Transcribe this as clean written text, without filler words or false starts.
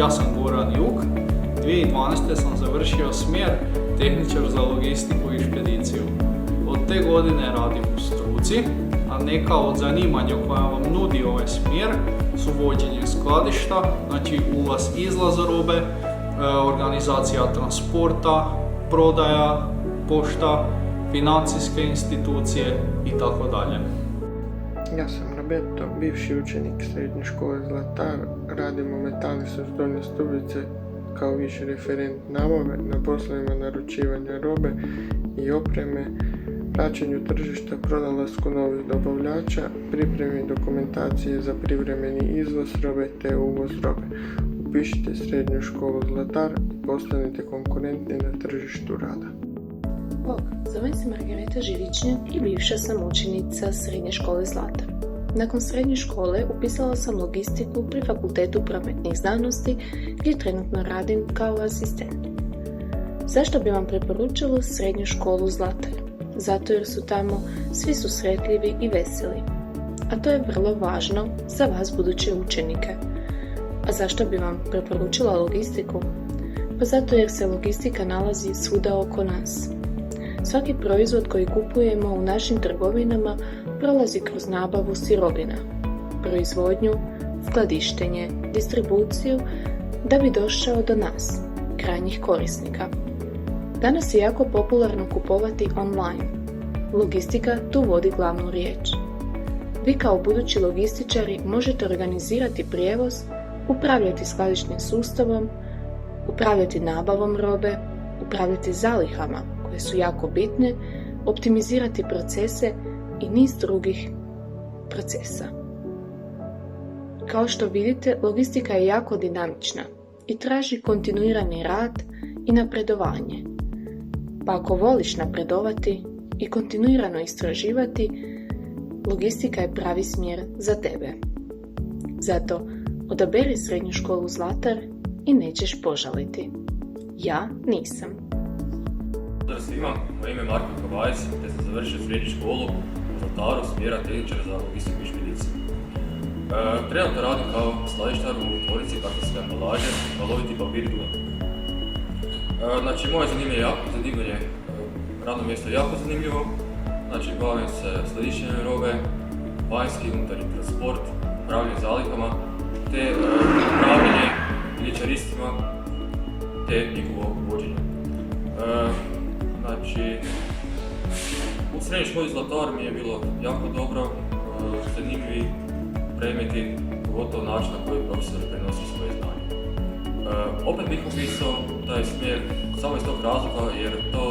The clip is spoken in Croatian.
Ja sam Goran Juk. 2012. sam završio smjer tehničar za logistiku i špediciju. Od te godine radim u struci, a neka od zanimanja koja vam nudi ovaj smjer su vođenje skladišta, znači ulaz-izlaz robe, organizacija transporta, prodaja, pošta, financijske institucije i tako dalje. Ja sam Roberto, bivši učenik srednje škole Zlatar, radim u Metalisu s Donje Stubice kao viši referent nabave na poslovima naručivanja robe i opreme, praćenju tržišta, pronalasku novih dobavljača, pripremi dokumentacije za privremeni izvoz robe te uvoz robe. Upišite srednju školu Zlatar i postanite konkurentni na tržištu rada. Bog, zovem se Margareta Živičnjak i bivša sam učenica srednje škole Zlatar. Nakon srednje škole upisala sam logistiku pri Fakultetu prometnih znanosti gdje trenutno radim kao asistent. Zašto bi vam preporučila srednju školu Zlatar? Zato jer su tamo svi susretljivi i veseli. A to je vrlo važno za vas buduće učenike. A zašto bi vam preporučila logistiku? Pa zato jer se logistika nalazi svuda oko nas. Svaki proizvod koji kupujemo u našim trgovinama prolazi kroz nabavu sirovina, proizvodnju, skladištenje, distribuciju da bi došao do nas, krajnjih korisnika. Danas je jako popularno kupovati online. Logistika tu vodi glavnu riječ. Vi kao budući logističari možete organizirati prijevoz, upravljati skladišnim sustavom, upravljati nabavom robe, upravljati zalihama koje su jako bitne, optimizirati procese i niz drugih procesa. Kao što vidite, logistika je jako dinamična i traži kontinuirani rad i napredovanje. Pa ako voliš napredovati i kontinuirano istraživati, logistika je pravi smjer za tebe. Zato odaberi srednju školu Zlatar i nećeš požaliti. Ja nisam. Pozdrav svima, moje ime je Marko Kabajec, te sam završio srednju školu u Zlataru smjera tehničara za logistiku i špediciju. Trenutno radim kao skladištar u tvornici kartonske ambalaže, valoviti papir i duvan. Znači, moje zanimanje, radno mjesto je jako zanimljivo. Znači, bavim se skladištenjem robe, vanjski i unutarnji transport, upravljanje zalihama, te upravljanje miličaristima, te njihovo vođenje. Znači, u srednjoj školi Zlatar mi je bilo jako dobro, zanimljivi predmeti, pogotovo način na koji profesor prenosi svoje znanje. Opet bih upisao taj smjer samo iz tog razloga jer to